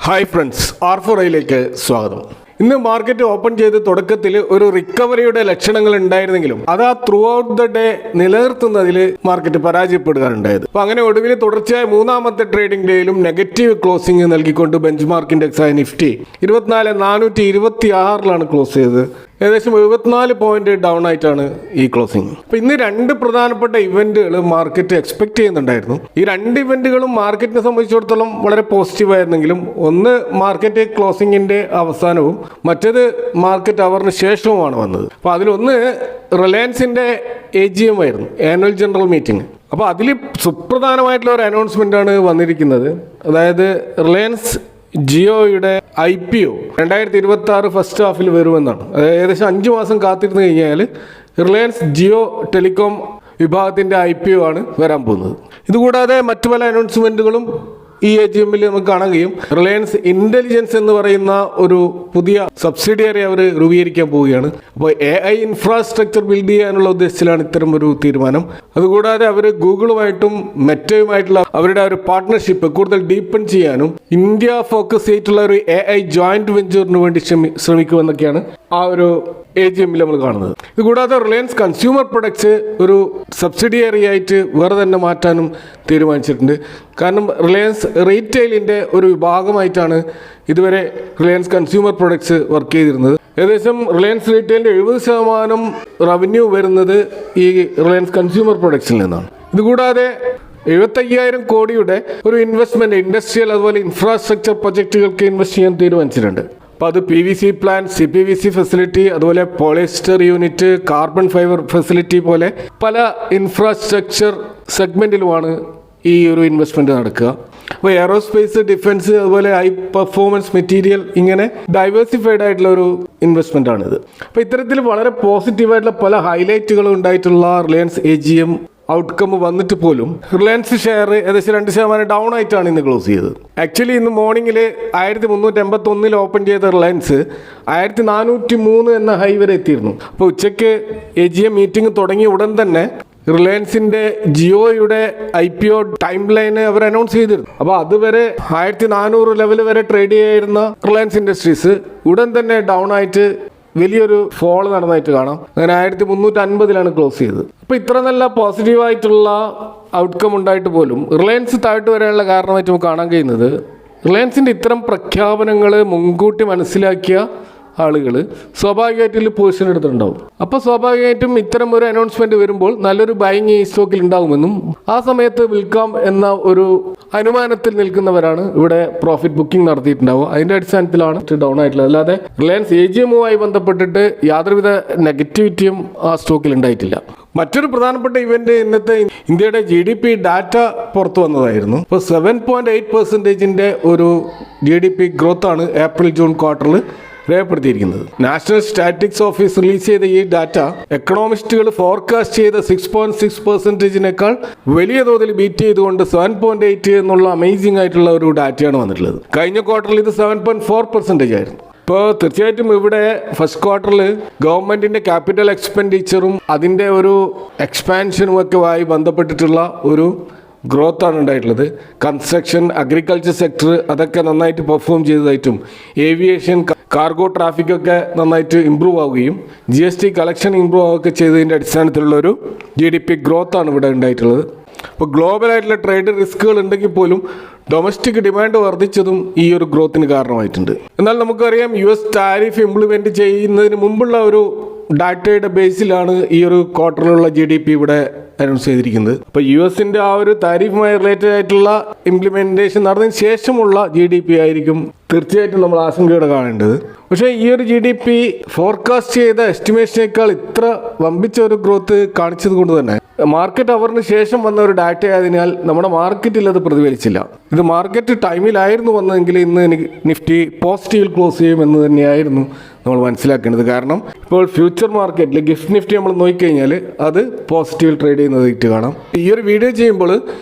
Hi friends, R4iലേക്ക് സ്വാഗതം. ഇന്ന് market open ചെയ്ത് തുടക്കത്തിൽ ഒരു റിക്കവറിയുടെ ലക്ഷണങ്ങൾ ഉണ്ടായിരുന്നെങ്കിലും അത് ത്രൂ ഔട്ട് ദ ഡേ നിലനിർത്തുന്നതിൽ മാർക്കറ്റ് പരാജയപ്പെടുകയാണുണ്ടായത്. അപ്പൊ അങ്ങനെ ഒടുവിൽ തുടർച്ചയായ മൂന്നാമത്തെ ട്രേഡിംഗ് ഡേയിലും നെഗറ്റീവ് ക്ലോസിംഗ് നൽകിക്കൊണ്ട് ബെഞ്ച് മാർക്ക് ഇൻഡെക്സ് ആയ നിഫ്റ്റി 24,426 ക്ലോസ് ചെയ്തത്. ഏകദേശം 74 പോയിന്റ് ഡൗൺ ആയിട്ടാണ് ഈ ക്ലോസിംഗ്. അപ്പൊ ഇന്ന് രണ്ട് പ്രധാനപ്പെട്ട ഇവന്റുകൾ മാർക്കറ്റ് എക്സ്പെക്ട് ചെയ്യുന്നുണ്ടായിരുന്നു. ഈ രണ്ട് ഇവന്റുകളും മാർക്കറ്റിനെ സംബന്ധിച്ചിടത്തോളം വളരെ പോസിറ്റീവ് ആയിരുന്നെങ്കിലും ഒന്ന് മാർക്കറ്റ് ക്ലോസിംഗിന്റെ അവസാനവും മറ്റേത് മാർക്കറ്റ് അവറിന് ശേഷവുമാണ് വന്നത്. അപ്പൊ അതിലൊന്ന് റിലയൻസിന്റെ AGM ആയിരുന്നു, ആനുവൽ ജനറൽ മീറ്റിംഗ്. അപ്പോൾ അതിൽ സുപ്രധാനമായിട്ടുള്ള ഒരു അനൗൺസ്മെന്റ് ആണ് വന്നിരിക്കുന്നത്. അതായത് റിലയൻസ് ജിയോയുടെ IPO 2026 ഫസ്റ്റ് ഹാഫിൽ വരുമെന്നാണ്. ഏകദേശം 5 മാസം കാത്തിരുന്ന് കഴിഞ്ഞാൽ റിലയൻസ് ജിയോ ടെലികോം വിഭാഗത്തിൻ്റെ IPO ആണ് വരാൻ പോകുന്നത്. ഇതുകൂടാതെ മറ്റു പല അനൗൺസ്മെൻറ്റുകളും ഈ AGM-ൽ നമുക്ക് കാണാൻ കഴിയും. റിലയൻസ് ഇൻ്റലിജൻസ് എന്ന് പറയുന്ന ഒരു പുതിയ സബ്സിഡിയറി അവർ രൂപീകരിക്കാൻ പോവുകയാണ്. അപ്പോൾ AI ഇൻഫ്രാസ്ട്രക്ചർ ബിൽഡ് ചെയ്യാനുള്ള ഉദ്ദേശത്തിലാണ് ഇത്തരം ഒരു തീരുമാനം. അതുകൂടാതെ അവർ ഗൂഗിളുമായിട്ടും മെറ്റയുമായിട്ടുള്ള അവരുടെ ഒരു പാർട്ട്ണർഷിപ്പ് കൂടുതൽ ഡീപ്പൺ ചെയ്യാനും ഇന്ത്യ ഫോക്കസ് ചെയ്തിട്ടുള്ള ഒരു AI ജോയിന്റ് വെഞ്ചറിന് വേണ്ടി ശ്രമിക്കുമെന്നൊക്കെയാണ് ആ ഒരു AGM-ൽ നമ്മൾ കാണുന്നത്. ഇതുകൂടാതെ റിലയൻസ് കൺസ്യൂമർ പ്രൊഡക്ട്സ് ഒരു സബ്സിഡിയറി ആയിട്ട് വേറെ തന്നെ മാറ്റാനും തീരുമാനിച്ചിട്ടുണ്ട്. കാരണം റിലയൻസ് റീറ്റെയിലിൻ്റെ ഒരു വിഭാഗമായിട്ടാണ് ഇതുവരെ റിലയൻസ് കൺസ്യൂമർ പ്രൊഡക്ട്സ് വർക്ക് ചെയ്തിരുന്നത്. ഏകദേശം റിലയൻസ് റീറ്റെയിലിൻ്റെ 70% റവന്യൂ വരുന്നത് ഈ റിലയൻസ് കൺസ്യൂമർ പ്രൊഡക്ട്സിൽ നിന്നാണ്. ഇതുകൂടാതെ 75,000 കോടിയുടെ ഒരു ഇൻവെസ്റ്റ്മെൻറ്റ് ഇൻഡസ്ട്രിയൽ അതുപോലെ ഇൻഫ്രാസ്ട്രക്ചർ പ്രൊജക്റ്റുകൾക്ക് ഇൻവെസ്റ്റ് ചെയ്യാൻ തീരുമാനിച്ചിട്ടുണ്ട്. അപ്പോൾ അത് PVC പ്ലാന്റ്, CPVC ഫെസിലിറ്റി, അതുപോലെ polyester unit, carbon fibre facility പോലെ പല ഇൻഫ്രാസ്ട്രക്ചർ സെഗ്മെൻറ്റിലുമാണ് ഈ ഒരു ഇൻവെസ്റ്റ്മെൻറ്റ് നടക്കുക. അപ്പോൾ എയറോസ്പേസ്, ഡിഫൻസ്, അതുപോലെ ഹൈ പെർഫോമൻസ് മെറ്റീരിയൽ, ഇങ്ങനെ ഡൈവേഴ്സിഫൈഡ് ആയിട്ടുള്ള ഒരു ഇൻവെസ്റ്റ്മെൻ്റ് ആണിത്. അപ്പോൾ ഇത്തരത്തിൽ വളരെ പോസിറ്റീവായിട്ടുള്ള പല ഹൈലൈറ്റുകളും ഉണ്ടായിട്ടുള്ള റിലയൻസ് AGM ഔട്ട്കം വന്നിട്ട് പോലും റിലയൻസ് ഷെയർ ഏകദേശം 2% ഡൗൺ ആയിട്ടാണ് ഇന്ന് ക്ലോസ് ചെയ്തത്. ആക്ച്വലി ഇന്ന് മോർണിംഗിൽ 1381 ഓപ്പൺ ചെയ്ത റിലയൻസ് 1403 എന്ന ഹൈ വരെ എത്തിയിരുന്നു. അപ്പോൾ ഉച്ചയ്ക്ക് AGM മീറ്റിംഗ് തുടങ്ങിയ ഉടൻ തന്നെ റിലയൻസിന്റെ ജിയോയുടെ IPO ടൈം ലൈന് അവർ അനൗൺസ് ചെയ്തിരുന്നു. അപ്പോൾ അതുവരെ 1400 ലെവൽ വരെ ട്രേഡ് ചെയ്യായിരുന്ന റിലയൻസ് ഇൻഡസ്ട്രീസ് ഉടൻ തന്നെ ഡൗൺ ആയിട്ട് വലിയൊരു ഫോൾ നടന്നായിട്ട് കാണാം. അങ്ങനെ 1350 ക്ലോസ് ചെയ്തത്. അപ്പോൾ ഇത്ര നല്ല പോസിറ്റീവായിട്ടുള്ള ഔട്ട്കം ഉണ്ടായിട്ട് പോലും റിലയൻസ് താഴ്ത്തു വരാനുള്ള കാരണമായിട്ട് നമുക്ക് കാണാൻ കഴിയുന്നത് റിലയൻസിൻ്റെ ഇത്തരം പ്രഖ്യാപനങ്ങൾ മുൻകൂട്ടി മനസ്സിലാക്കിയ ആളുകൾ സ്വാഭാവികമായിട്ടും പൊസിഷൻ എടുത്തിട്ടുണ്ടാവും. അപ്പോൾ സ്വാഭാവികമായിട്ടും ഇത്തരം ഒരു അനൗൺസ്മെന്റ് വരുമ്പോൾ നല്ലൊരു ബൈങ് ഈ സ്റ്റോക്കിൽ ഉണ്ടാകുമെന്നും ആ സമയത്ത് വിൽക്കാം എന്ന ഒരു അനുമാനത്തിൽ നിൽക്കുന്നവരാണ് ഇവിടെ പ്രോഫിറ്റ് ബുക്കിംഗ് നടത്തിയിട്ടുണ്ടാവുക. അതിന്റെ അടിസ്ഥാനത്തിലാണ് ഡൗൺ ആയിട്ടുള്ളത്. അല്ലാതെ റിലയൻസ് AGM-വുമായി ബന്ധപ്പെട്ടിട്ട് യാതൊരുവിധ നെഗറ്റിവിറ്റിയും ആ സ്റ്റോക്കിൽ ഉണ്ടായിട്ടില്ല. മറ്റൊരു പ്രധാനപ്പെട്ട ഇവന്റ് ഇന്നത്തെ ഇന്ത്യയുടെ GDP ഡാറ്റ പുറത്തു വന്നതായിരുന്നു. ഇപ്പോൾ 7.8% ഒരു GDP ഗ്രോത്ത് ആണ് ഏപ്രിൽ ജൂൺ ക്വാർട്ടറിൽ രേഖപ്പെടുത്തിയിരിക്കുന്നത്. നാഷണൽ സ്റ്റാറ്റിസ്റ്റിക്സ് ഓഫീസ് റിലീസ് ചെയ്ത ഈ ഡാറ്റ എക്കണോമിസ്റ്റുകൾ ഫോർകാസ്റ്റ് ചെയ്ത 6.6%-നേക്കാൾ വലിയ തോതിൽ ബീറ്റ് ചെയ്തുകൊണ്ട് 7.8 എന്നുള്ള അമേസിംഗ് ആയിട്ടുള്ള ഒരു ഡാറ്റയാണ് വന്നിട്ടുള്ളത്. കഴിഞ്ഞ ക്വാർട്ടറിൽ ഇത് 7.4% ആയിരുന്നു. ഇപ്പോൾ തീർച്ചയായിട്ടും ഇവിടെ ഫസ്റ്റ് ക്വാർട്ടറിൽ ഗവൺമെന്റിന്റെ ക്യാപിറ്റൽ എക്സ്പെൻഡിച്ചറും അതിൻ്റെ ഒരു എക്സ്പാൻഷനും ഒക്കെ ആയി ബന്ധപ്പെട്ടിട്ടുള്ള ഒരു ഗ്രോത്ത് ആണ് ഉണ്ടായിട്ടുള്ളത്. കൺസ്ട്രക്ഷൻ, അഗ്രികൾച്ചർ സെക്ടർ അതൊക്കെ നന്നായിട്ട് പെർഫോം ചെയ്തതായിട്ടും ഏവിയേഷൻ, കാർഗോ ട്രാഫിക് ഒക്കെ നന്നായിട്ട് ഇമ്പ്രൂവ് ആവുകയും GST കളക്ഷൻ ഇമ്പ്രൂവ് ആവുകയൊക്കെ ചെയ്തതിൻ്റെ അടിസ്ഥാനത്തിലുള്ള ഒരു GDP ഗ്രോത്ത് ആണ് ഇവിടെ ഉണ്ടായിട്ടുള്ളത്. അപ്പോൾ ഗ്ലോബലായിട്ടുള്ള ട്രേഡ് റിസ്കുകൾ ഉണ്ടെങ്കിൽ പോലും ഡൊമസ്റ്റിക് ഡിമാൻഡ് വർദ്ധിച്ചതും ഈ ഒരു ഗ്രോത്തിന് കാരണമായിട്ടുണ്ട്. എന്നാൽ നമുക്കറിയാം US ടാരിഫ് ഇംപ്ലിമെൻറ്റ് ചെയ്യുന്നതിന് മുമ്പുള്ള ഒരു ഡാറ്റയുടെ ബേസിലാണ് ഈ ഒരു ക്വാർട്ടറിലുള്ള GDP ഇവിടെ അനൗൺസ് ചെയ്തിരിക്കുന്നത്. അപ്പോൾ US-ന്റെ ആ ഒരു താരിഫുമായി റിലേറ്റഡ് ആയിട്ടുള്ള ഇംപ്ലിമെൻറ്റേഷൻ നടന്നതിന് ശേഷമുള്ള GDP ആയിരിക്കും തീർച്ചയായിട്ടും നമ്മൾ ആശങ്കയോടെ കാണേണ്ടത്. പക്ഷേ ഈ ഒരു GDP ഫോർകാസ്റ്റ് ചെയ്ത എസ്റ്റിമേഷനേക്കാൾ ഇത്ര വമ്പിച്ച ഒരു ഗ്രോത്ത് കാണിച്ചത് കൊണ്ട് തന്നെ മാർക്കറ്റ് അവറിന് ശേഷം വന്ന ഒരു ഡാറ്റ ആയതിനാൽ നമ്മുടെ മാർക്കറ്റിൽ അത് പ്രതിഫലിച്ചില്ല. ഇത് മാർക്കറ്റ് ടൈമിലായിരുന്നു വന്നതെങ്കിൽ ഇന്ന് നിഫ്റ്റി പോസിറ്റീവിൽ ക്ലോസ് ചെയ്യുമെന്ന് തന്നെയായിരുന്നു നമ്മൾ മനസ്സിലാക്കേണ്ടത്. കാരണം ഇപ്പോൾ ഫ്യൂച്ചർ മാർക്കറ്റിൽ ഗിഫ്റ്റ് നിഫ്റ്റി നമ്മൾ നോക്കിക്കഴിഞ്ഞാൽ അത് പോസിറ്റീവിൽ ട്രേഡ് ചെയ്യുന്നതായിട്ട് കാണാം. ഈ ഒരു വീഡിയോ ചെയ്യുമ്പോൾ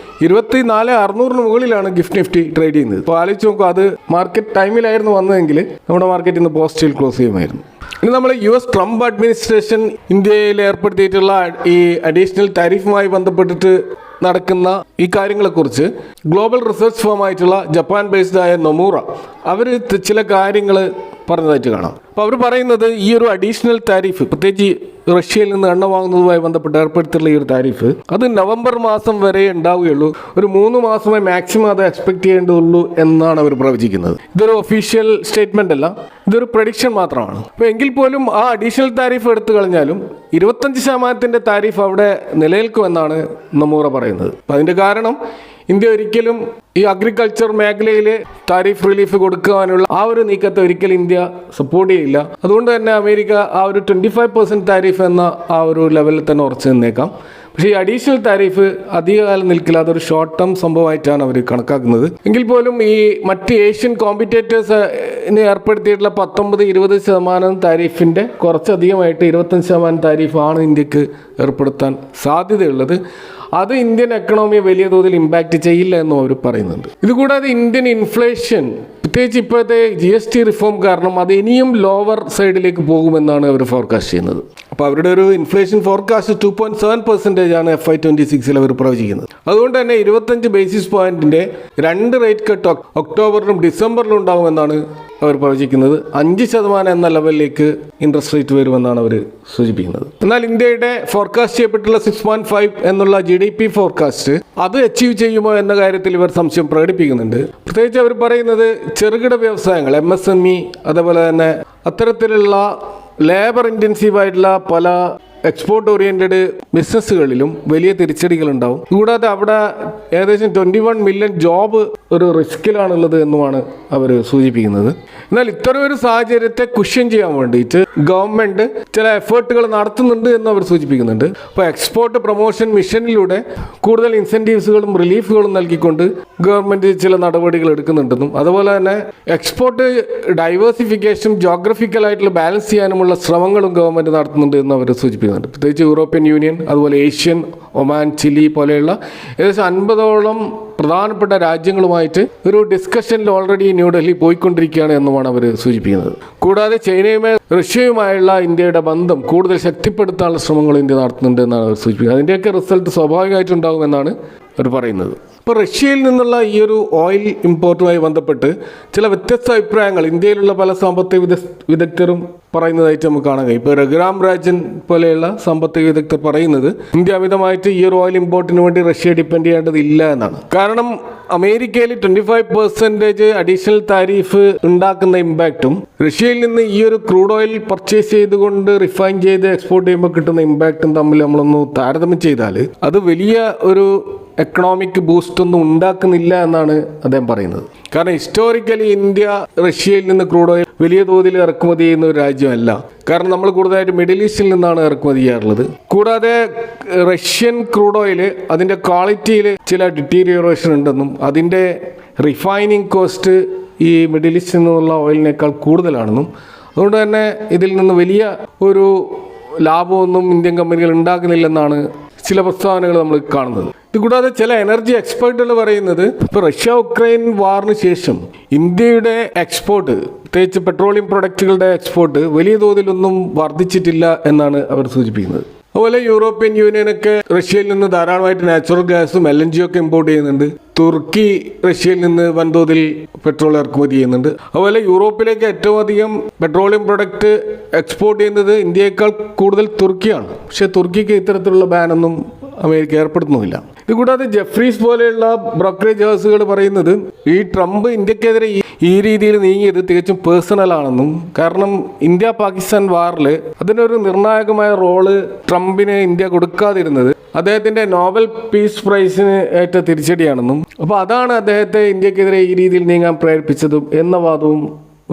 24,600 മുകളിലാണ് ഗിഫ്റ്റ് നിഫ്റ്റി ട്രേഡ് ചെയ്യുന്നത്. അപ്പോൾ ആലോചിച്ച് നോക്കുക, അത് മാർക്കറ്റ് ടൈമിലായിരുന്നു വന്നതെങ്കിൽ നമ്മുടെ മാർക്കറ്റ് ഇന്ന് പോസിറ്റീവിൽ ക്ലോസ് ചെയ്യുമായിരുന്നു. ഇനി നമ്മൾ US ട്രംപ് അഡ്മിനിസ്ട്രേഷൻ ഇന്ത്യയിൽ ഏർപ്പെടുത്തിയിട്ടുള്ള ഈ അഡീഷണൽ താരിഫുമായി ബന്ധപ്പെട്ടിട്ട് നടക്കുന്ന ഈ കാര്യങ്ങളെക്കുറിച്ച് ഗ്ലോബൽ റിസർച്ച് ഫേമായിട്ടുള്ള ജപ്പാൻ ബേസ്ഡ് ആയ നൊമൂറ അവർ ചില കാര്യങ്ങൾ പറഞ്ഞതായിട്ട് കാണാം. അപ്പോൾ അവർ പറയുന്നത് ഈ ഒരു അഡീഷണൽ താരിഫ്, പ്രത്യേകിച്ച് റഷ്യയിൽ നിന്ന് എണ്ണ വാങ്ങുന്നതുമായി ബന്ധപ്പെട്ട് ഏർപ്പെടുത്തിയിട്ടുള്ള ഈ ഒരു താരിഫ് അത് നവംബർ മാസം വരെ ഉണ്ടാവുകയുള്ളൂ. ഒരു 3 മാസമേ മാക്സിമം അത് എക്സ്പെക്ട് ചെയ്യേണ്ടതുള്ളൂ എന്നാണ് അവർ പ്രവചിക്കുന്നത്. ഇതൊരു ഒഫീഷ്യൽ സ്റ്റേറ്റ്മെന്റ് അല്ല, ഇതൊരു പ്രഡിക്ഷൻ മാത്രമാണ്. അപ്പോൾ എങ്കിൽ പോലും ആ അഡീഷണൽ താരിഫ് എടുത്തു കളഞ്ഞാലും 25% താരിഫ് അവിടെ നിലനിൽക്കുമെന്നാണ് നൊമൂറ പറയുന്നത്. അപ്പോൾ അതിൻ്റെ കാരണം ഇന്ത്യ ഒരിക്കലും ഈ അഗ്രികൾച്ചർ മേഖലയിൽ താരിഫ് റിലീഫ് കൊടുക്കാനുള്ള ആ ഒരു നീക്കത്തെ ഒരിക്കലും ഇന്ത്യ സപ്പോർട്ട് ചെയ്യില്ല. അതുകൊണ്ട് തന്നെ അമേരിക്ക ആ ഒരു 25% താരിഫ് എന്ന ആ ഒരു ലെവലിൽ തന്നെ ഉറച്ചു നിന്നേക്കാം. പക്ഷേ ഈ അഡീഷണൽ താരിഫ് അധികകാലം നിൽക്കില്ല, അതൊരു ഷോർട്ട് ടേം സംഭവമായിട്ടാണ് അവർ കണക്കാക്കുന്നത്. എങ്കിൽ പോലും ഈ മറ്റ് ഏഷ്യൻ കോമ്പറ്റേറ്റേഴ്സിന് ഏർപ്പെടുത്തിയിട്ടുള്ള 19-20% താരിഫിൻ്റെ കുറച്ചധികമായിട്ട് 25% താരിഫാണ് ഇന്ത്യക്ക് ഏർപ്പെടുത്താൻ സാധ്യതയുള്ളത്. അത് ഇന്ത്യൻ എക്കണോമിയെ വലിയ തോതിൽ ഇമ്പാക്റ്റ് ചെയ്യില്ല എന്നും അവർ പറയുന്നുണ്ട്. ഇതുകൂടാതെ ഇന്ത്യൻ ഇൻഫ്ലേഷൻ പ്രത്യേകിച്ച് ഇപ്പോഴത്തെ GST റിഫോം കാരണം അത് ഇനിയും ലോവർ സൈഡിലേക്ക് പോകുമെന്നാണ് അവർ ഫോർകാസ്റ്റ് ചെയ്യുന്നത്. അപ്പോൾ അവരുടെ ഒരു ഇൻഫ്ലേഷൻ ഫോർകാസ്റ്റ് 2.7% ആണ് FY26 അവർ പ്രവചിക്കുന്നത്. അതുകൊണ്ട് തന്നെ 25 ബേസിസ് പോയിന്റിന്റെ 2 റേറ്റ് കട്ട് ഒക്ടോബറിലും ഡിസംബറിലും ഉണ്ടാകുമെന്നാണ് അവർ പ്രവചിക്കുന്നത്. 5% എന്ന ലെവലിലേക്ക് ഇൻട്രസ്റ്റ് റേറ്റ് വരുമെന്നാണ് അവർ സൂചിപ്പിക്കുന്നത്. എന്നാൽ ഇന്ത്യയുടെ ഫോർകാസ്റ്റ് ചെയ്യപ്പെട്ടുള്ള 6.5 എന്നുള്ള GDP ഫോർകാസ്റ്റ് അത് അച്ചീവ് ചെയ്യുമോ എന്ന കാര്യത്തിൽ ഇവർ സംശയം പ്രകടിപ്പിക്കുന്നുണ്ട്. പ്രത്യേകിച്ച് അവർ പറയുന്നത് ചെറുകിട വ്യവസായങ്ങൾ MSME അതേപോലെ തന്നെ അത്തരത്തിലുള്ള ലേബർ ഇൻറ്റൻസീവ് ആയിട്ടുള്ള പല എക്സ്പോർട്ട് ഓറിയൻറ്റഡ് ബിസിനസ്സുകളിലും വലിയ തിരിച്ചടികളുണ്ടാവും. കൂടാതെ അവിടെ ഏകദേശം 21 മില്യൺ ജോബ് ഒരു റിസ്കിലാണുള്ളത് എന്നുമാണ് അവർ സൂചിപ്പിക്കുന്നത്. എന്നാൽ ഇത്തരം ഒരു സാഹചര്യത്തെ കുഷ്യൻ ചെയ്യാൻ വേണ്ടിയിട്ട് ഗവൺമെൻറ് ചില എഫേർട്ടുകൾ നടത്തുന്നുണ്ട് എന്ന് അവർ സൂചിപ്പിക്കുന്നുണ്ട്. അപ്പോൾ എക്സ്പോർട്ട് പ്രൊമോഷൻ മിഷനിലൂടെ കൂടുതൽ ഇൻസെൻറ്റീവ്സുകളും റിലീഫുകളും നൽകിക്കൊണ്ട് ഗവൺമെൻറ് ചില നടപടികൾ എടുക്കുന്നുണ്ടെന്നും അതുപോലെ തന്നെ എക്സ്പോർട്ട് ഡൈവേഴ്സിഫിക്കേഷൻ ജോഗ്രഫിക്കലായിട്ടുള്ള ബാലൻസ് ചെയ്യാനുമുള്ള ശ്രമങ്ങളും ഗവൺമെൻറ് നടത്തുന്നുണ്ട് എന്ന് അവർ സൂചിപ്പിക്കുന്നു. പ്രത്യേകിച്ച് യൂറോപ്യൻ യൂണിയൻ അതുപോലെ ഏഷ്യൻ, ഒമാൻ, ചിലി പോലെയുള്ള ഏകദേശം 50ഓളം പ്രധാനപ്പെട്ട രാജ്യങ്ങളുമായിട്ട് ഒരു ഡിസ്കഷനിൽ ഓൾറെഡി ന്യൂഡൽഹി പോയിക്കൊണ്ടിരിക്കുകയാണ് എന്നുമാണ് അവർ സൂചിപ്പിക്കുന്നത്. കൂടാതെ ചൈനയുമായി റഷ്യയുമായുള്ള ഇന്ത്യയുടെ ബന്ധം കൂടുതൽ ശക്തിപ്പെടുത്താനുള്ള ശ്രമങ്ങൾ ഇന്ത്യ നടത്തുന്നുണ്ട് എന്നാണ് അവർ സൂചിപ്പിക്കുന്നത്. അതിൻ്റെയൊക്കെ റിസൾട്ട് സ്വാഭാവികമായിട്ടുണ്ടാകുമെന്നാണ് അവർ പറയുന്നത്. ഇപ്പോൾ റഷ്യയിൽ നിന്നുള്ള ഈ ഒരു ഓയിൽ ഇമ്പോർട്ടുമായി ബന്ധപ്പെട്ട് ചില വ്യത്യസ്ത അഭിപ്രായങ്ങൾ ഇന്ത്യയിലുള്ള പല സാമ്പത്തിക വിദഗ്ധരും പറയുന്നതായിട്ട് നമുക്ക് കാണാൻ കഴിയും. ഇപ്പോൾ രഘുറാം രാജൻ പോലെയുള്ള സാമ്പത്തിക വിദഗ്ധർ പറയുന്നത് ഇന്ത്യ അമിതമായിട്ട് ഈ ഒരു ഓയിൽ ഇമ്പോർട്ടിന് വേണ്ടി റഷ്യ ഡിപ്പെൻഡ് ചെയ്യേണ്ടതില്ല എന്നാണ്. കാരണം അമേരിക്കയിൽ 25% അഡീഷണൽ താരിഫ് ഉണ്ടാക്കുന്ന ഇമ്പാക്റ്റും റഷ്യയിൽ നിന്ന് ഈ ഒരു ക്രൂഡ് ഓയിൽ പർച്ചേസ് ചെയ്തുകൊണ്ട് റിഫൈൻ ചെയ്ത് എക്സ്പോർട്ട് ചെയ്യുമ്പോൾ കിട്ടുന്ന ഇമ്പാക്റ്റും തമ്മിൽ നമ്മളൊന്ന് താരതമ്യം ചെയ്താൽ അത് വലിയ ഒരു എക്കണോമിക് ബൂസ്റ്റ് ഒന്നും ഉണ്ടാക്കുന്നില്ല എന്നാണ് അദ്ദേഹം പറയുന്നത്. കാരണം ഹിസ്റ്റോറിക്കലി ഇന്ത്യ റഷ്യയിൽ നിന്ന് ക്രൂഡ് ഓയിൽ വലിയ തോതിൽ ഇറക്കുമതി ചെയ്യുന്ന ഒരു രാജ്യമല്ല. കാരണം നമ്മൾ കൂടുതലായിട്ട് മിഡിൽ ഈസ്റ്റിൽ നിന്നാണ് ഇറക്കുമതി ചെയ്യാറുള്ളത്. കൂടാതെ റഷ്യൻ ക്രൂഡ് ഓയിൽ അതിൻ്റെ ക്വാളിറ്റിയിൽ ചില ഡിറ്റീരിയറേഷൻ ഉണ്ടെന്നും അതിൻ്റെ റിഫൈനിങ് കോസ്റ്റ് ഈ മിഡിൽ ഈസ്റ്റിൽ നിന്നുള്ള ഓയിലിനേക്കാൾ കൂടുതലാണെന്നും അതുകൊണ്ട് തന്നെ ഇതിൽ നിന്ന് വലിയ ഒരു ലാഭമൊന്നും ഇന്ത്യൻ കമ്പനികൾ ഉണ്ടാക്കുന്നില്ലെന്നാണ് ചില പ്രസ്താവനകൾ നമ്മൾ കാണുന്നത്. ഇതുകൂടാതെ ചില എനർജി എക്സ്പേർട്ടുകൾ പറയുന്നത് ഇപ്പോൾ റഷ്യ ഉക്രൈൻ വാറിന് ശേഷം ഇന്ത്യയുടെ എക്സ്പോർട്ട് പ്രത്യേകിച്ച് പെട്രോളിയം പ്രൊഡക്റ്റുകളുടെ എക്സ്പോർട്ട് വലിയ തോതിലൊന്നും വർദ്ധിച്ചിട്ടില്ല എന്നാണ് അവർ സൂചിപ്പിക്കുന്നത്. അതുപോലെ യൂറോപ്യൻ യൂണിയനൊക്കെ റഷ്യയിൽ നിന്ന് ധാരാളമായിട്ട് നാച്ചുറൽ ഗ്യാസും LNG ഒക്കെ ഇമ്പോർട്ട് ചെയ്യുന്നുണ്ട്. തുർക്കി റഷ്യയിൽ നിന്ന് വൻതോതിൽ പെട്രോൾ ഇറക്കുമതി ചെയ്യുന്നുണ്ട്. അതുപോലെ യൂറോപ്പിലേക്ക് ഏറ്റവും അധികം പെട്രോളിയം പ്രൊഡക്റ്റ് എക്സ്പോർട്ട് ചെയ്യുന്നത് ഇന്ത്യയേക്കാൾ കൂടുതൽ തുർക്കിയാണ്. പക്ഷേ തുർക്കിക്ക് ഇത്തരത്തിലുള്ള ബാനൊന്നും അമേരിക്ക ഏർപ്പെടുത്തുന്നില്ല. ഇതുകൂടാതെ ജെഫ്രീസ് പോലെയുള്ള ബ്രോക്കറേജ് ഹൗസുകൾ പറയുന്നത് ഈ ട്രംപ് ഇന്ത്യക്കെതിരെ ഈ രീതിയിൽ നീങ്ങിയത് തികച്ചും പേഴ്സണൽ ആണെന്നും കാരണം ഇന്ത്യ പാകിസ്ഥാൻ വാറിൽ അതിനൊരു നിർണായകമായ റോള് ട്രംപിന് ഇന്ത്യ കൊടുക്കാതിരുന്നത് അദ്ദേഹത്തിൻ്റെ നോബൽ പീസ് പ്രൈസിന് ഏറ്റ തിരിച്ചടിയാണെന്നും അപ്പോൾ അതാണ് അദ്ദേഹത്തെ ഇന്ത്യക്കെതിരെ ഈ രീതിയിൽ നീങ്ങാൻ പ്രേരിപ്പിച്ചതും എന്ന വാദവും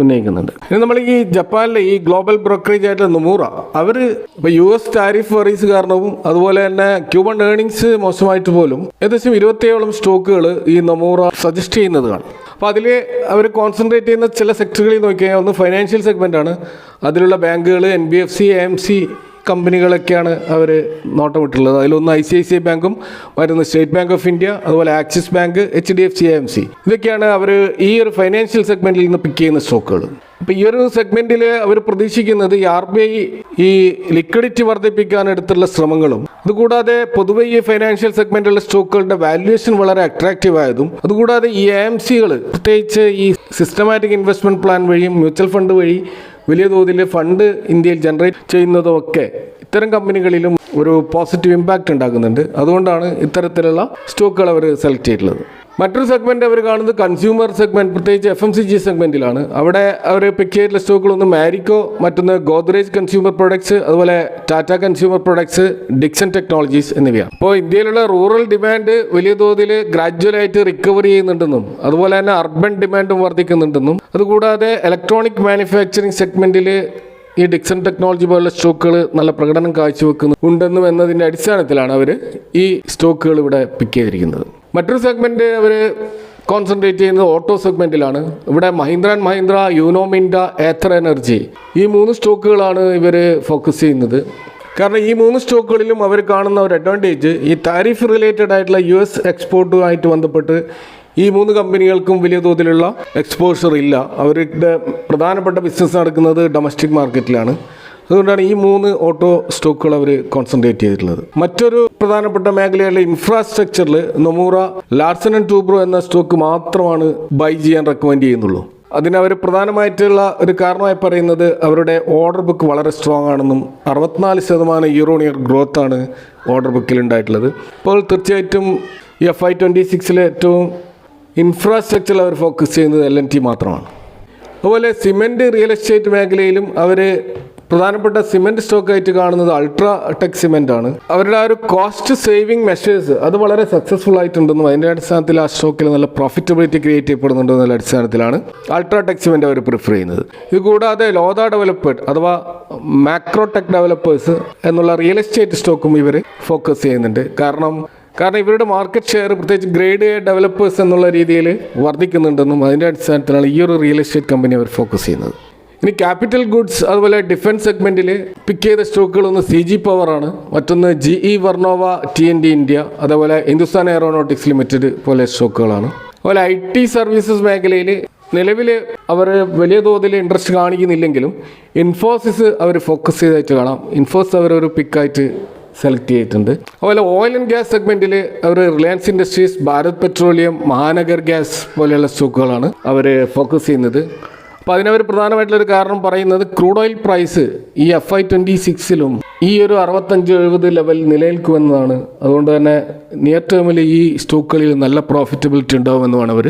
ഉന്നയിക്കുന്നുണ്ട്. ഇനി നമ്മൾ ഈ ജപ്പാനിലെ ഈ ഗ്ലോബൽ ബ്രോക്കറേജ് ആയിട്ടുള്ള നൊമൂറ അവർ ഇപ്പോൾ US ടാരിഫ് വറീസ് കാരണവും അതുപോലെ തന്നെ ക്യൂബൺ ഏർണിങ്സ് മോശമായിട്ട് പോലും ഏകദേശം 27ഓളം സ്റ്റോക്കുകൾ ഈ നൊമൂറ സജസ്റ്റ് ചെയ്യുന്നത് കാണും. അപ്പോൾ അതിൽ അവർ കോൺസെൻട്രേറ്റ് ചെയ്യുന്ന ചില സെക്ടറുകളിൽ നോക്കിക്കഴിഞ്ഞാൽ ഒന്ന് ഫൈനാൻഷ്യൽ സെഗ്മെൻ്റാണ്. അതിലുള്ള ബാങ്കുകൾ, NBFC, AMC കമ്പനികളൊക്കെയാണ് അവർ നോട്ടമിട്ടുള്ളത്. അതിലൊന്ന് ICICI ബാങ്കും, മറ്റൊന്ന് സ്റ്റേറ്റ് ബാങ്ക് ഓഫ് ഇന്ത്യ, അതുപോലെ ആക്സിസ് ബാങ്ക്, HDFC AMC. ഇതൊക്കെയാണ് അവർ ഈ ഒരു ഫൈനാൻഷ്യൽ സെഗ്മെന്റിൽ നിന്ന് പിക്ക് ചെയ്യുന്ന സ്റ്റോക്കുകൾ. അപ്പോൾ ഈ ഒരു സെഗ്മെന്റിൽ അവർ പ്രതീക്ഷിക്കുന്നത് ഈ RBI ഈ ലിക്വിഡിറ്റി വർദ്ധിപ്പിക്കാൻ എടുത്തുള്ള ശ്രമങ്ങളും, അതുകൂടാതെ പൊതുവെ ഈ ഫൈനാൻഷ്യൽ സെഗ്മെന്റിലുള്ള സ്റ്റോക്കുകളുടെ വാല്യുവേഷൻ വളരെ അട്രാക്റ്റീവ് ആയതും, അതുകൂടാതെ ഈ AMCകൾ പ്രത്യേകിച്ച് ഈ സിസ്റ്റമാറ്റിക് ഇൻവെസ്റ്റ്മെന്റ് പ്ലാൻ വഴിയും മ്യൂച്വൽ ഫണ്ട് വഴി വലിയ തോതിൽ ഫണ്ട് ഇന്ത്യയിൽ ജനറേറ്റ് ചെയ്യുന്നതൊക്കെ ഇത്തരം കമ്പനികളിലും ഒരു പോസിറ്റീവ് ഇമ്പാക്റ്റ് ഉണ്ടാക്കുന്നുണ്ട്. അതുകൊണ്ടാണ് ഇത്തരത്തിലുള്ള സ്റ്റോക്കുകൾ അവർ സെലക്ട് ചെയ്തിട്ടുള്ളത്. മറ്റൊരു സെഗ്മെന്റ് അവർ കാണുന്നത് കൺസ്യൂമർ സെഗ്മെന്റ്, പ്രത്യേകിച്ച് FMCG സെഗ്മെന്റിലാണ്. അവിടെ അവർ പിക്ക് ചെയ്തിട്ടുള്ള സ്റ്റോക്കുകളൊന്ന് മാരിക്കോ, മറ്റൊന്ന് ഗോദ്രേജ് കൺസ്യൂമർ പ്രൊഡക്ട്സ്, അതുപോലെ Tata consumer products, Dixon technologies എന്നിവയാണ്. അപ്പോൾ ഇന്ത്യയിലുള്ള റൂറൽ ഡിമാൻഡ് വലിയ തോതിൽ ഗ്രാജുവലായിട്ട് റിക്കവർ ചെയ്യുന്നുണ്ടെന്നും, അതുപോലെ തന്നെ അർബൻ ഡിമാൻഡും വർദ്ധിക്കുന്നുണ്ടെന്നും, അതുകൂടാതെ ഇലക്ട്രോണിക് മാനുഫാക്ചറിങ് സെഗ്മെന്റിൽ ഈ ഡിക്സൺ ടെക്നോളജി പോലുള്ള സ്റ്റോക്കുകൾ നല്ല പ്രകടനം കാഴ്ചവെക്കുന്നുണ്ടെന്നും എന്നതിൻ്റെ അടിസ്ഥാനത്തിലാണ് അവർ ഈ സ്റ്റോക്കുകൾ ഇവിടെ പിക്ക് ചെയ്തിരിക്കുന്നത്. മറ്റൊരു സെഗ്മെന്റ് അവർ കോൺസെൻട്രേറ്റ് ചെയ്യുന്നത് ഓട്ടോ സെഗ്മെന്റിലാണ്. ഇവിടെ Mahindra and Mahindra, you know Minda, Ather energy, ഈ 3 സ്റ്റോക്കുകളാണ് ഇവർ ഫോക്കസ് ചെയ്യുന്നത്. കാരണം ഈ 3 സ്റ്റോക്കുകളിലും അവർ കാണുന്ന ഒരു അഡ്വാൻറ്റേജ്, ഈ താരിഫ് റിലേറ്റഡ് ആയിട്ടുള്ള US എക്സ്പോർട്ടുമായിട്ട് ബന്ധപ്പെട്ട് ഈ 3 കമ്പനികൾക്കും വലിയ തോതിലുള്ള എക്സ്പോഷർ ഇല്ല. അവരുടെ പ്രധാനപ്പെട്ട ബിസിനസ് നടക്കുന്നത് ഡൊമസ്റ്റിക് മാർക്കറ്റിലാണ്. അതുകൊണ്ടാണ് ഈ 3 ഓട്ടോ സ്റ്റോക്കുകൾ അവർ കോൺസെൻട്രേറ്റ് ചെയ്തിട്ടുള്ളത്. മറ്റൊരു പ്രധാനപ്പെട്ട മേഖലയുള്ള ഇൻഫ്രാസ്ട്രക്ചറിൽ നൊമൂറ, ലാർസൻ ആൻഡ് ടൂബ്രോ എന്ന സ്റ്റോക്ക് മാത്രമാണ് ബൈ ചെയ്യാൻ റെക്കമെൻഡ് ചെയ്യുന്നുള്ളൂ. അതിനവർ പ്രധാനമായിട്ടുള്ള ഒരു കാരണമായി പറയുന്നത് അവരുടെ ഓർഡർ ബുക്ക് വളരെ സ്ട്രോങ് ആണെന്നും 64% ഇയർ-ഓൺ-ഇയർ ഗ്രോത്ത് ആണ് ഓർഡർ ബുക്കിൽ ഉണ്ടായിട്ടുള്ളത്. അപ്പോൾ തീർച്ചയായിട്ടും ഈ FY26 ഏറ്റവും ഇൻഫ്രാസ്ട്രക്ചറിൽ അവർ ഫോക്കസ് ചെയ്യുന്നത് L&T മാത്രമാണ്. അതുപോലെ സിമെൻറ്റ്, റിയൽ എസ്റ്റേറ്റ് മേഖലയിലും അവർ പ്രധാനപ്പെട്ട സിമെൻറ്റ് സ്റ്റോക്കായിട്ട് കാണുന്നത് അൾട്രാ ടെക് സിമെൻ്റ് ആണ്. അവരുടെ ആ ഒരു കോസ്റ്റ് സേവിങ് മെഷേഴ്സ് അത് വളരെ സക്സസ്ഫുൾ ആയിട്ടുണ്ടെന്നും അതിൻ്റെ അടിസ്ഥാനത്തിൽ ആ സ്റ്റോക്കിൽ നല്ല പ്രോഫിറ്റബിലിറ്റി ക്രിയേറ്റ് ചെയ്യപ്പെടുന്നുണ്ടെന്നുള്ള അടിസ്ഥാനത്തിലാണ് അൾട്രാ ടെക് സിമെൻ്റ് അവർ പ്രിഫർ ചെയ്യുന്നത്. ഇത് കൂടാതെ ലോധ ഡെവലപ്പേർഡ് അഥവാ മാക്രോ ടെക് ഡെവലപ്പേഴ്സ് എന്നുള്ള റിയൽ എസ്റ്റേറ്റ് സ്റ്റോക്കും ഇവർ ഫോക്കസ് ചെയ്യുന്നുണ്ട്. കാരണം ഇവരുടെ മാർക്കറ്റ് ഷെയർ പ്രത്യേകിച്ച് ഗ്രേഡ് എ ഡെവലപ്പേഴ്സ് എന്നുള്ള രീതിയിൽ വർദ്ധിക്കുന്നുണ്ടെന്നും അതിൻ്റെ അടിസ്ഥാനത്തിലാണ് ഈ ഒരു റിയൽ എസ്റ്റേറ്റ് കമ്പനി അവർ ഫോക്കസ് ചെയ്യുന്നത്. ഇനി ക്യാപിറ്റൽ ഗുഡ്സ്, അതുപോലെ ഡിഫൻസ് സെഗ്മെൻറ്റിൽ പിക്ക് ചെയ്ത സ്റ്റോക്കുകളൊന്ന് CG പവർ ആണ്, മറ്റൊന്ന് GE വർണോവ, TNT ഇന്ത്യ, അതേപോലെ ഹിന്ദുസ്ഥാൻ എയറോനോട്ടിക്സ് ലിമിറ്റഡ് പോലെ സ്റ്റോക്കുകളാണ്. അതുപോലെ IT സർവീസസ് മേഖലയിൽ നിലവിൽ അവർ വലിയ തോതിൽ ഇൻട്രസ്റ്റ് കാണിക്കുന്നില്ലെങ്കിലും ഇൻഫോസിസ് അവർ ഫോക്കസ് ചെയ്തായിട്ട് കാണാം. ഇൻഫോസിസ് അവരൊരു പിക്കായിട്ട് സെലക്ട് ചെയ്തിട്ടുണ്ട്. അതുപോലെ ഓയിൽ ആൻഡ് ഗ്യാസ് സെഗ്മെൻറ്റിൽ അവർ റിലയൻസ് ഇൻഡസ്ട്രീസ്, ഭാരത് പെട്രോളിയം, മഹാനഗർ ഗ്യാസ് പോലെയുള്ള സ്റ്റോക്കുകളാണ് അവർ ഫോക്കസ് ചെയ്യുന്നത്. അപ്പോൾ അതിനവർ പ്രധാനമായിട്ടുള്ളൊരു കാരണം പറയുന്നത് ക്രൂഡ് ഓയിൽ പ്രൈസ് ഈ FY26 ഈ ഒരു 65-70 ലെവൽ നിലനിൽക്കുമെന്നതാണ്. അതുകൊണ്ട് തന്നെ നിയർ ടേമിൽ ഈ സ്റ്റോക്കുകളിൽ നല്ല പ്രോഫിറ്റബിലിറ്റി ഉണ്ടാവുമെന്നുമാണ് അവർ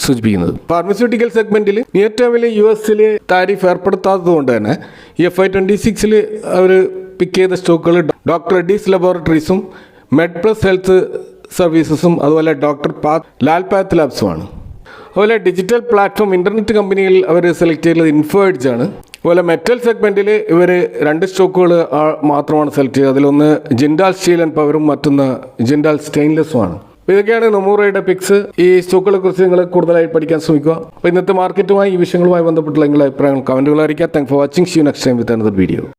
സൂചിപ്പിക്കുന്നത്. ഫാർമസ്യൂട്ടിക്കൽ സെഗ്മെൻറ്റിൽ നിയർ ടേമിൽ US താരിഫ് ഏർപ്പെടുത്താത്തത് കൊണ്ട് തന്നെ ഈ FY26 അവർ പിക്ക് ചെയ്ത സ്റ്റോക്കുകൾ ഡോക്ടർ റെഡ്ഡീസ് ലബോറട്ടറീസും, മെഡ് പ്ലസ് ഹെൽത്ത് സർവീസസും, അതുപോലെ ഡോക്ടർ ലാൽ പാത്ത് ലാബ്സുമാണ്. അതുപോലെ ഡിജിറ്റൽ പ്ലാറ്റ്ഫോം ഇൻ്റർനെറ്റ് കമ്പനികളിൽ അവർ സെലക്ട് ചെയ്തത് ഇൻഫോഎഡ്ജ് ആണ്. അതുപോലെ മെറ്റൽ സെഗ്മെൻറ്റിൽ ഇവർ 2 സ്റ്റോക്കുകൾ മാത്രമാണ് സെലക്ട് ചെയ്തത്. അതിലൊന്ന് ജിൻഡാൽ സ്റ്റീൽ ആൻഡ് പവറും മറ്റൊന്ന് ജിൻഡാൽ സ്റ്റെയിൻലെസ്സുമാണ്. അപ്പോൾ ഇതൊക്കെയാണ് നൊമൂറയുടെ പിക്സ്. ഈ സ്റ്റോക്കുകളെ കുറിച്ച് നിങ്ങൾ കൂടുതലായി പഠിക്കാൻ ശ്രമിക്കുക. അപ്പോൾ ഇന്നത്തെ മാർക്കറ്റുമായി ഈ വിഷയങ്ങളുമായി ബന്ധപ്പെട്ടുള്ള നിങ്ങളുടെ അഭിപ്രായങ്ങൾ കമൻറ്റുകൾ അറിയിക്കുക. Thank for watching. See you next time with another video.